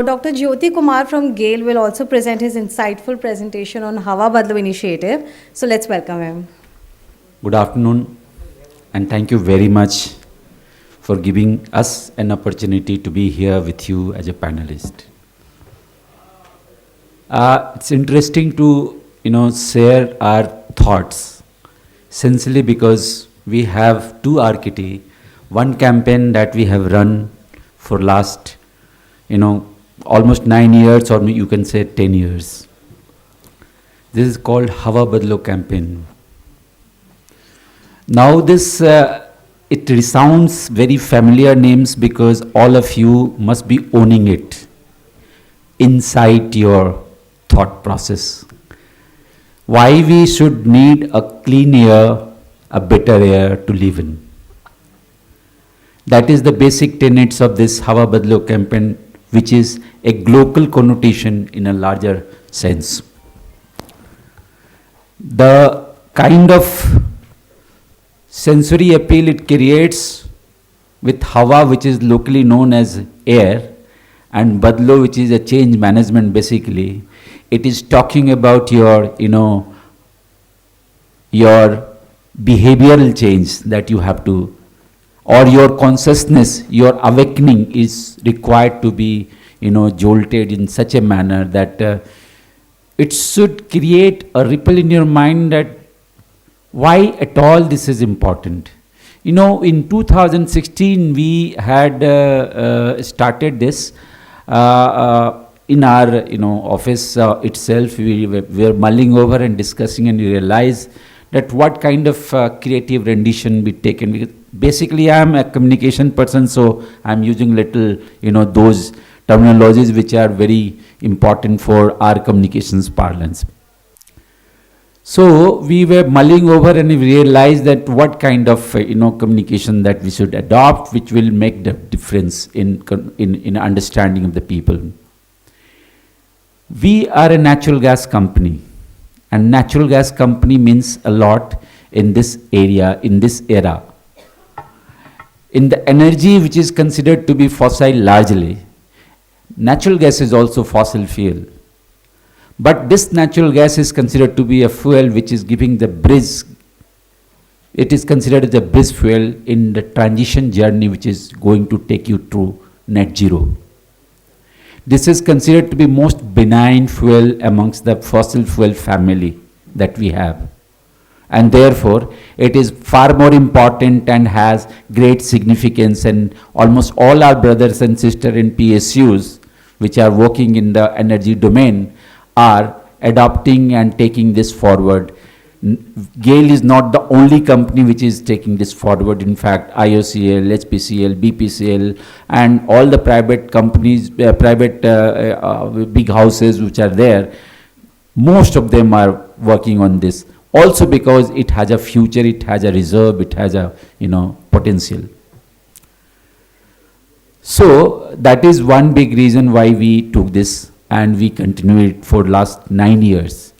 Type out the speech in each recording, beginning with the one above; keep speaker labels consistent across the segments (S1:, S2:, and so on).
S1: Dr. Jyoti Kumar from Gail will also present his insightful presentation on Hawa Badlo initiative. So let's welcome him.
S2: Good afternoon, and thank you very much for giving us an opportunity to be here with you as a panelist. It's interesting to share our thoughts, essentially because we have two RKT, one campaign that we have run for last almost 9 years, or you can say 10 years. This is called Hawa Badlo campaign. Now this, it resounds very familiar names because all of you must be owning it inside your thought process. Why we should need a clean air, a better air to live in. That is the basic tenets of this Hawa Badlo campaign, which is a global connotation in a larger sense. The kind of sensory appeal it creates with Hawa, which is locally known as air, and Badlo, which is a change management basically, it is talking about your behavioral change that you have to, or your consciousness, your awakening is required to be, jolted in such a manner that it should create a ripple in your mind that why at all this is important. In 2016 we had started this in our office itself. We were mulling over and discussing, and we realized that what kind of creative rendition be taken. Basically, I am a communication person, so I am using little, those terminologies which are very important for our communications parlance. So we were mulling over and we realized that what kind of communication that we should adopt, which will make the difference in understanding of the people. We are a natural gas company, and natural gas company means a lot in this area, in this era. In the energy which is considered to be fossil largely, natural gas is also fossil fuel. But this natural gas is considered to be a fuel which is giving the bridge. It is considered as a bridge fuel in the transition journey which is going to take you to net zero. This is considered to be most benign fuel amongst the fossil fuel family that we have. And therefore, it is far more important and has great significance, and almost all our brothers and sisters in PSUs, which are working in the energy domain, are adopting and taking this forward. GAIL is not the only company which is taking this forward. In fact, IOCL, HPCL, BPCL, and all the private companies, big houses which are there, most of them are working on this. Also because it has a future, it has a reserve, it has a potential. So that is one big reason why we took this, and we continue it for last 9 years.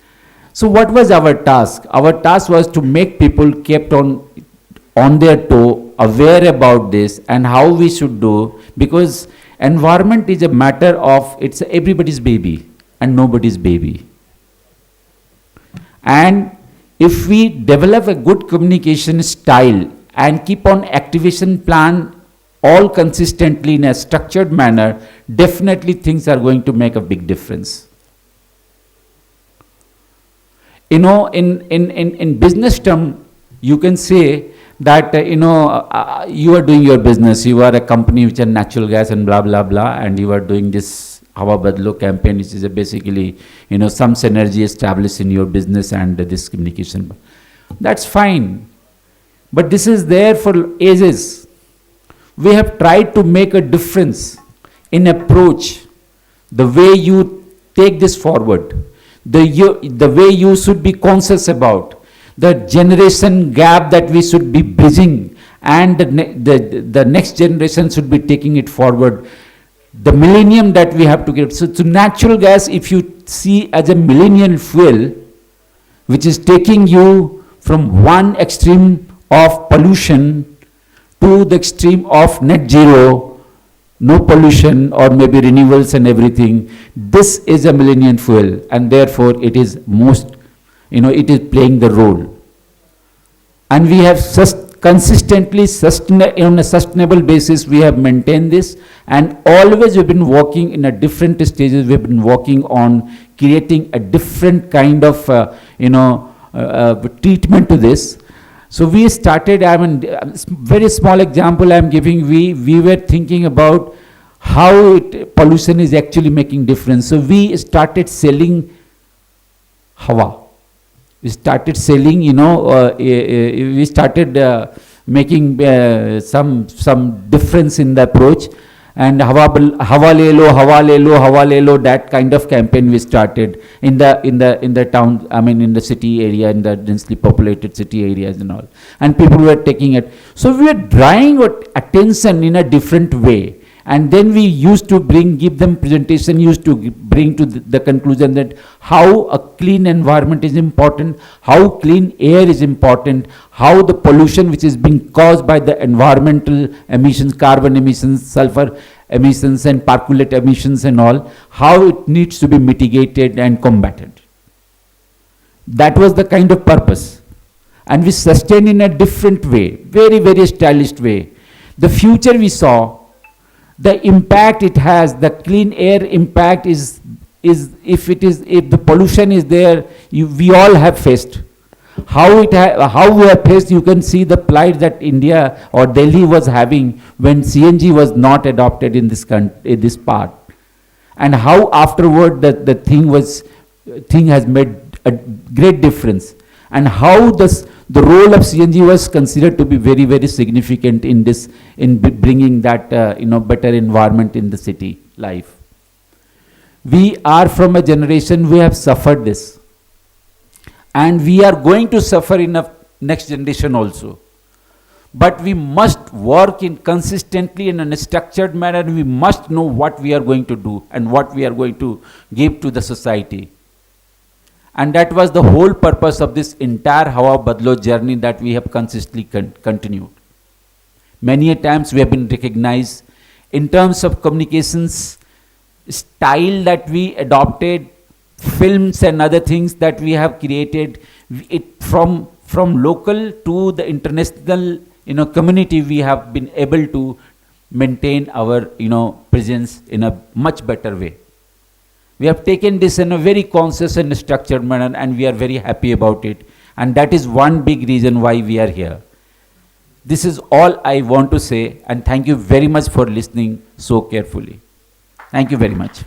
S2: So what was our task? Our task was to make people kept on their toe, aware about this and how we should do, because environment is a matter of, it's everybody's baby and nobody's baby. And if we develop a good communication style and keep on activation plan all consistently in a structured manner, definitely things are going to make a big difference. In business term, you can say that you are doing your business, you are a company which are natural gas and blah blah blah, and you are doing this Hawa Badlo campaign, which is basically some synergy established in your business and this communication. That's fine, but this is there for ages. We have tried to make a difference in approach, the way you take this forward, the way you should be conscious about, the generation gap that we should be bridging, and the next generation should be taking it forward. The millennium that we have to get. So natural gas, if you see as a millennial fuel, which is taking you from one extreme of pollution to the extreme of net zero, no pollution, or maybe renewals and everything. This is a millennium fuel, and therefore it is most, it is playing the role. And we have consistently, on a sustainable basis, we have maintained this, and always we've been working in a different stages. We've been working on creating a different kind of, treatment to this. So we started, very small example I'm giving, we were thinking about how pollution is actually making difference. So we started selling Hawa. We started selling, we started making some difference in the approach. And Hawa le lo, that kind of campaign we started in the town, in the city area, in the densely populated city areas and all. And people were taking it. So we were drawing attention in a different way. And then we used to give them presentation, used to bring to the conclusion that how a clean environment is important, how clean air is important, how the pollution which is being caused by the environmental emissions, carbon emissions, sulfur emissions and particulate emissions and all, how it needs to be mitigated and combated. That was the kind of purpose. And we sustained in a different way, very, very stylish way. The future we saw, the impact it has, the clean air impact is if the pollution is there, we all have faced. How we have faced, you can see the plight that India or Delhi was having when CNG was not adopted in this part, and how afterward the thing has made a great difference, and how the role of CNG was considered to be very, very significant in bringing that better environment in the city life. We are from a generation, we have suffered this, and we are going to suffer in a next generation also. But we must work consistently in a structured manner. We must know what we are going to do and what we are going to give to the society. And that was the whole purpose of this entire Hawa Badlo journey that we have consistently continued. Many a times we have been recognized in terms of communications style that we adopted, films and other things that we have created. It from local to the international community, we have been able to maintain our presence in a much better way. We have taken this in a very conscious and structured manner, and we are very happy about it. And that is one big reason why we are here. This is all I want to say, and thank you very much for listening so carefully. Thank you very much.